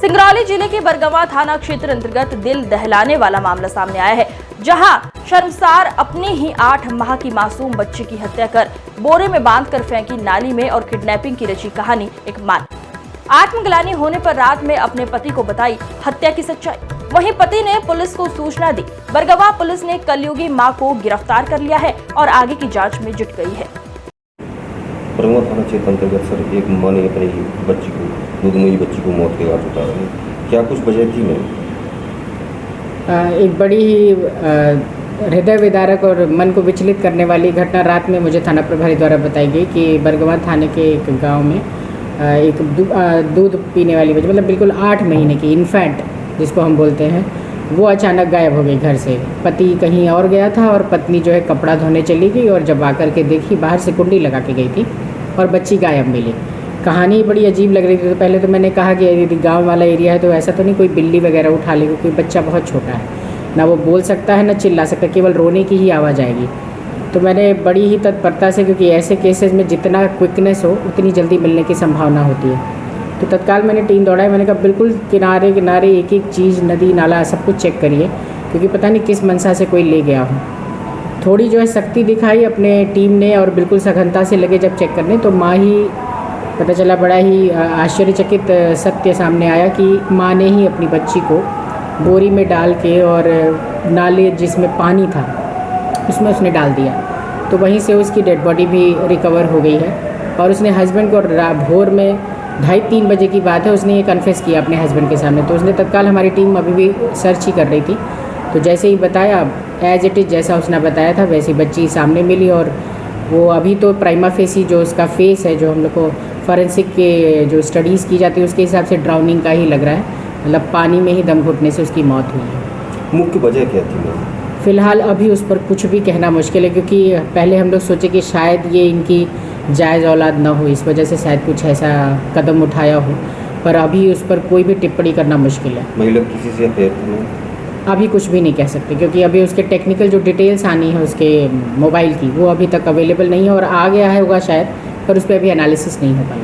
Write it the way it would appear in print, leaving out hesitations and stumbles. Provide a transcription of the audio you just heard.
सिंगरौली जिले के बरगवां थाना क्षेत्र अंतर्गत दिल दहलाने वाला मामला सामने आया है, जहां शर्मसार अपने ही 8 माह की मासूम बच्ची की हत्या कर बोरे में बांधकर फेंकी नाली में और किडनैपिंग की रची कहानी एक मां। आत्मग्लानि होने पर रात में अपने पति को बताई हत्या की सच्चाई। वहीं पति ने पुलिस को सूचना दी। बरगवां पुलिस ने कलयुगी मां को गिरफ्तार कर लिया है और आगे की जांच में जुट गई है। बरगवां थाना क्षेत्र अंतर्गत सर एक मां ने अपनी बच्ची को दूधमुई बच्ची को मौत के घाट उतारा है। क्या कुछ वजह थी मैम? एक बड़ी ही हृदय विदारक और मन को विचलित करने वाली घटना रात में मुझे थाना प्रभारी द्वारा बताई गई कि बरगवां थाने के एक गांव में एक दूध पीने वाली बच्ची, मतलब बिल्कुल 8 महीने की इन्फेंट जिसको हम बोलते हैं, वो अचानक गायब हो गई घर से। पति कहीं और गया था और पत्नी जो है कपड़ा धोने चली गई और जब आकर के देखी बाहर से कुंडी लगा के गई थी और बच्ची गायब मिली। कहानी बड़ी अजीब लग रही थी। तो पहले तो मैंने कहा कि यदि गांव वाला एरिया है तो ऐसा तो नहीं कोई बिल्ली वगैरह उठा लेगी, क्योंकि बच्चा बहुत छोटा है, ना वो बोल सकता है ना चिल्ला सकता, केवल रोने की ही आवाज़ आएगी। तो मैंने बड़ी ही तत्परता से, क्योंकि ऐसे केसेस में जितना क्विकनेस हो उतनी जल्दी मिलने की संभावना होती है, तो तत्काल मैंने टीम दौड़ाई। मैंने कहा बिल्कुल किनारे किनारे एक एक चीज़, नदी नाला सब कुछ चेक करिए, क्योंकि पता नहीं किस मनसा से कोई ले गया हो। थोड़ी जो है सख्ती दिखाई अपने टीम ने और बिल्कुल सघनता से लगे जब चेक करने, तो माँ ही पता चला, बड़ा ही आश्चर्यचकित सत्य सामने आया कि माँ ने ही अपनी बच्ची को बोरी में डाल के और नाले जिसमें पानी था उसमें उसने डाल दिया। तो वहीं से उसकी डेड बॉडी भी रिकवर हो गई है और उसने हस्बैंड को भोर में 2:30-3 बजे की बात है, उसने ये कन्फेस किया अपने हस्बैंड के सामने। तो उसने तत्काल, हमारी टीम अभी भी सर्च ही कर रही थी, तो जैसे ही बताया एज इट इज़ जैसा उसने बताया था वैसी बच्ची सामने मिली। और वो अभी तो प्राइमा फेसी जो उसका फेस है, जो हम लोग को फॉरेंसिक के जो स्टडीज़ की जाती है उसके हिसाब से ड्राउनिंग का ही लग रहा है, मतलब पानी में ही दम घुटने से उसकी मौत हुई है। मुख्य वजह क्या थी मैम? फ़िलहाल अभी उस पर कुछ भी कहना मुश्किल है, क्योंकि पहले हम लोग सोचे कि शायद ये इनकी जायज़ औलाद ना हो, इस वजह से शायद कुछ ऐसा कदम उठाया हो, पर अभी उस पर कोई भी टिप्पणी करना मुश्किल है। महिला किसी से अफेयर थी? अभी कुछ भी नहीं कह सकते, क्योंकि अभी उसके टेक्निकल जो डिटेल्स आनी है उसके मोबाइल की, वो अभी तक अवेलेबल नहीं है, और आ गया है होगा शायद, पर उस पर अभी एनालिसिस नहीं हो पाया।